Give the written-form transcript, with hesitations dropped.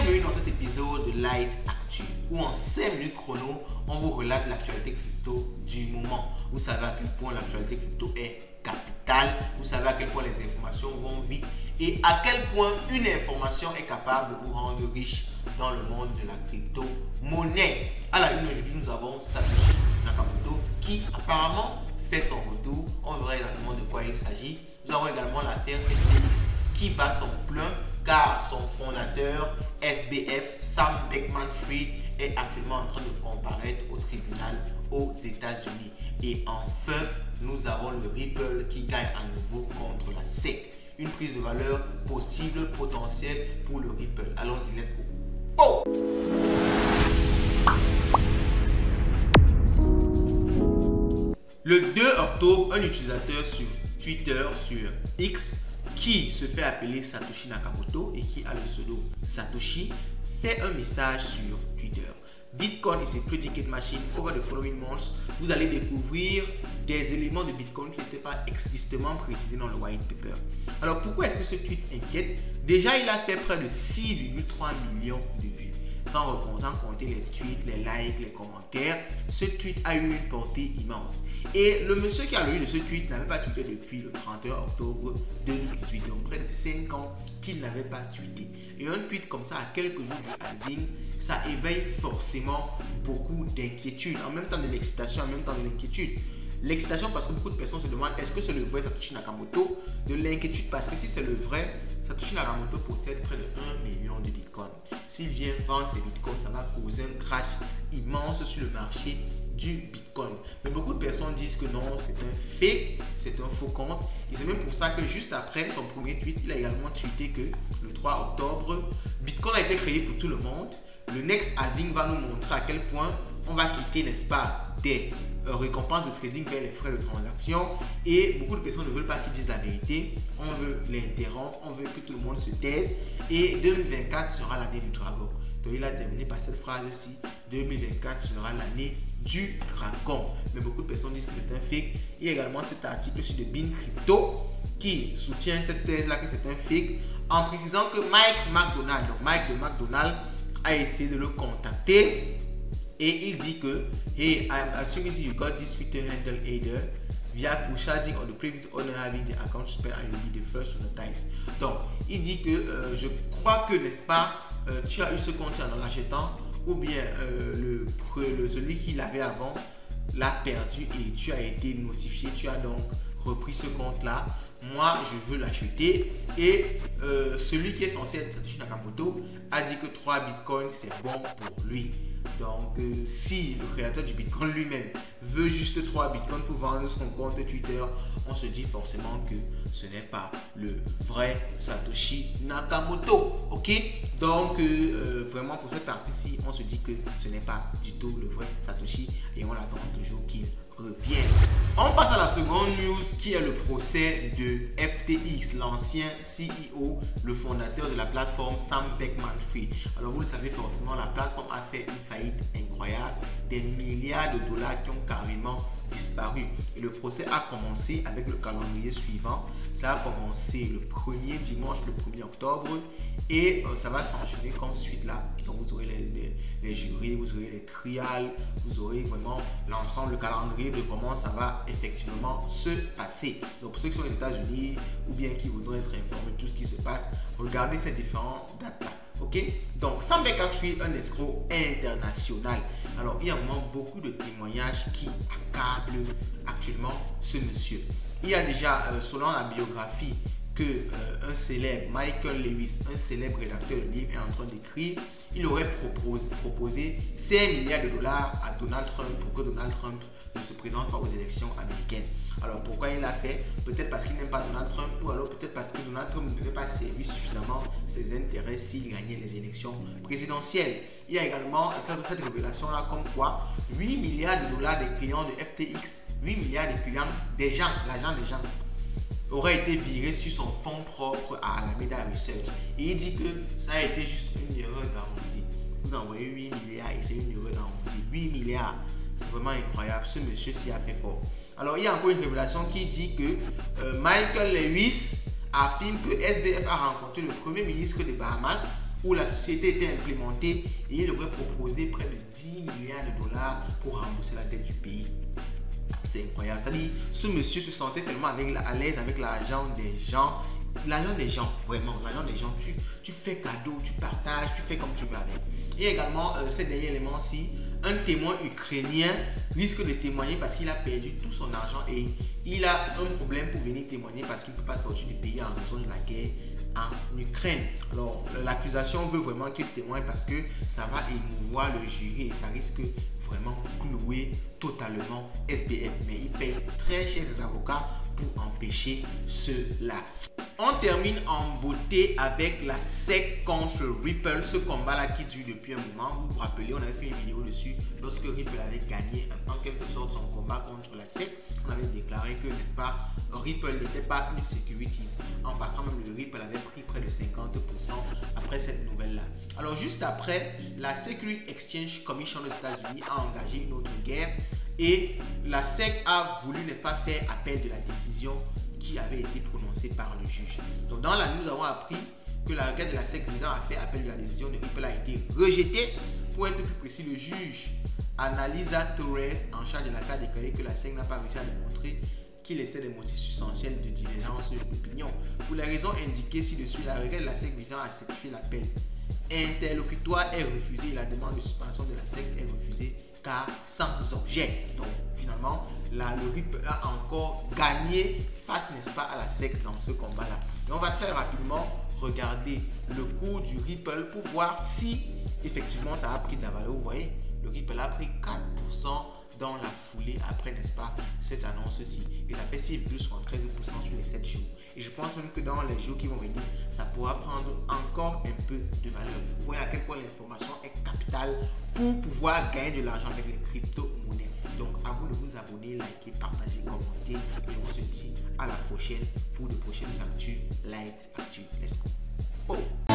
Bienvenue dans cet épisode de Light Actu où en 5 minutes chrono, on vous relate l'actualité crypto du moment. Vous savez à quel point l'actualité crypto est capitale, vous savez à quel point les informations vont vite et à quel point une information est capable de vous rendre riche dans le monde de la crypto-monnaie. À la une aujourd'hui, nous avons Satoshi Nakamoto qui apparemment fait son retour. On verra exactement de quoi il s'agit. Nous avons également l'affaire FTX qui bat son plein car son fondateur SBF, Sam Bankman-Fried, est actuellement en train de comparaître au tribunal aux États-Unis. Et enfin, nous avons le Ripple qui gagne à nouveau contre la SEC. Une prise de valeur possible, potentielle pour le Ripple. Allons-y, let's go. Oh! Le 2 octobre, un utilisateur sur Twitter, sur X, qui se fait appeler Satoshi Nakamoto et qui a le pseudo Satoshi, fait un message sur Twitter. Bitcoin is a predicate machine. Over the following months, vous allez découvrir des éléments de Bitcoin qui n'étaient pas explicitement précisés dans le white paper. Alors pourquoi est-ce que ce tweet inquiète? Déjà, il a fait près de 6,3 millions de vues. Sans compter les tweets, les likes, les commentaires, ce tweet a eu une portée immense. Et le monsieur qui a lu de ce tweet n'avait pas tweeté depuis le 31 octobre 2018, donc près de 5 ans qu'il n'avait pas tweeté. Et un tweet comme ça, à quelques jours du halving, ça éveille forcément beaucoup d'inquiétude, en même temps de l'excitation, en même temps de l'inquiétude. L'excitation parce que beaucoup de personnes se demandent est-ce que c'est le vrai Satoshi Nakamoto? De l'inquiétude parce que si c'est le vrai, Satoshi Nakamoto possède près de 1 million de bitcoins. S'il vient vendre ses bitcoins, ça va causer un crash immense sur le marché du bitcoin. Mais beaucoup de personnes disent que non, c'est un fake, c'est un faux compte. Et c'est même pour ça que juste après son premier tweet, il a également tweeté que le 3 octobre, Bitcoin a été créé pour tout le monde. Le next halving va nous montrer à quel point on va quitter, n'est-ce pas, des récompenses de trading vers les frais de transaction. Et beaucoup de personnes ne veulent pas qu'ils disent la vérité. On veut l'interrompre, on veut que tout le monde se taise. Et 2024 sera l'année du dragon. Donc il a terminé par cette phrase-ci. 2024 sera l'année du dragon. Mais beaucoup de personnes disent que c'est un fake. Il y a également cet article sur de Bean Crypto qui soutient cette thèse-là que c'est un fake en précisant que Mike McDonald, donc Mike de McDonald, a essayé de le contacter et il dit que hey, I'm assuming you got this Twitter handle either via push sharding or the previous owner having the account spell and you'll be the first to notice. Donc il dit que je crois que, n'est-ce pas, tu as eu ce compte en l'achetant ou bien celui qui l'avait avant l'a perdu et tu as été notifié, tu as donc repris ce compte là. Moi je veux l'acheter et celui qui est censé être Satoshi Nakamoto a dit que 3 bitcoins c'est bon pour lui. Donc si le créateur du bitcoin lui-même veut juste 3 bitcoins pour vendre son compte Twitter, on se dit forcément que ce n'est pas le vrai Satoshi Nakamoto. Ok, donc vraiment pour cette partie-ci, on se dit que ce n'est pas du tout le vrai Satoshi et on attend toujours qu'il revienne. On passe à la seconde news qui est le procès de FTX, l'ancien CEO, le fondateur de la plateforme Sam Bankman-Fried. Alors vous le savez forcément, la plateforme a fait une faillite incroyable, des milliards de dollars qui ont carrément disparu. Et le procès a commencé avec le calendrier suivant. Ça a commencé le premier dimanche, le 1er octobre et ça va s'enchaîner comme suite là. Donc vous aurez les jurys, vous aurez les trials, vous aurez vraiment l'ensemble, le calendrier de comment ça va effectivement se passer. Donc pour ceux qui sont aux États-Unis ou bien qui voudront être informés de tout ce qui se passe, regardez ces différentes dates là. Ok, donc Sam Bankman-Fried, un escroc international. Alors il y a vraiment beaucoup de témoignages qui accablent actuellement ce monsieur. Il y a déjà selon la biographie que un célèbre Michael Lewis, un célèbre rédacteur de livres, est en train d'écrire. Il aurait proposé 5 milliards de dollars à Donald Trump pour que Donald Trump ne se présente pas aux élections américaines. Alors pourquoi il l'a fait? Peut-être parce qu'il n'aime pas Donald Trump ou alors peut-être parce que Donald Trump ne devait pas servir suffisamment ses intérêts s'il gagnait les élections présidentielles. Il y a également cette révélation-là comme quoi 8 milliards de dollars des clients de FTX, 8 milliards de clients des gens, l'argent des gens, aurait été viré sur son fonds propre à Alameda Research. Et il dit que ça a été juste une erreur d'arrondi. Vous envoyez 8 milliards et c'est une erreur d'arrondi. 8 milliards, c'est vraiment incroyable. Ce monsieur-ci a fait fort. Alors, il y a encore une révélation qui dit que Michael Lewis affirme que SBF a rencontré le premier ministre des Bahamas où la société était implémentée et il aurait proposé près de 10 milliards de dollars pour rembourser la dette du pays. C'est incroyable. C'est-à-dire, ce monsieur se sentait tellement à l'aise avec l'argent des gens. L'argent des gens, vraiment, l'argent des gens, tu fais cadeau, tu partages, tu fais comme tu veux avec. Et également, ce dernier élément-ci, un témoin ukrainien risque de témoigner parce qu'il a perdu tout son argent et il a un problème pour venir témoigner parce qu'il ne peut pas sortir du pays en raison de la guerre en Ukraine. Alors, l'accusation veut vraiment qu'il témoigne parce que ça va émouvoir le jury et ça risque vraiment clouer totalement SBF. Mais il paye très cher ses avocats pour empêcher cela. On termine en beauté avec la SEC contre Ripple, ce combat-là qui dure depuis un moment. Vous vous rappelez, on avait fait une vidéo dessus lorsque Ripple avait gagné en quelque sorte son combat contre la SEC. On avait déclaré que, n'est-ce pas, Ripple n'était pas une securities. En passant, même le Ripple avait pris près de 50% après cette nouvelle-là. Alors juste après, la Security Exchange Commission des États-Unis a engagé une autre guerre et la SEC a voulu, n'est-ce pas, faire appel de la décision qui avait été prononcée par le juge. Donc dans la news, nous avons appris que la requête de la SEC visant à faire appel de la décision de Ripple a été rejetée. Pour être plus précis, le juge Analisa Torres, en charge de l'affaire, a déclaré que la SEC n'a pas réussi à démontrer qu'il essaie des motifs substantiels de divergence d'opinion. Pour les raisons indiquées ci-dessus, la requête de la SEC visant à certifier l'appel interlocutoire est refusée et la demande de suspension de la SEC est refusée car sans objet. Donc finalement, le Ripple a encore gagné face, n'est-ce pas, à la SEC dans ce combat-là. Et on va très rapidement regarder le cours du Ripple pour voir si effectivement ça a pris de la valeur. Vous voyez, le Ripple a pris 4% dans la foulée après, n'est-ce pas, cette annonce-ci. Et ça fait 6,73% sur les 7 jours. Et je pense même que dans les jours qui vont venir, ça pourra prendre encore un peu de valeur. Vous voyez à quel point l'information est capitale pour pouvoir gagner de l'argent avec les crypto-monnaies. Donc, à vous de vous abonner, liker, partager, commenter. Et on se dit à la prochaine pour de prochaines actus Light Actu. Let's go. Oh.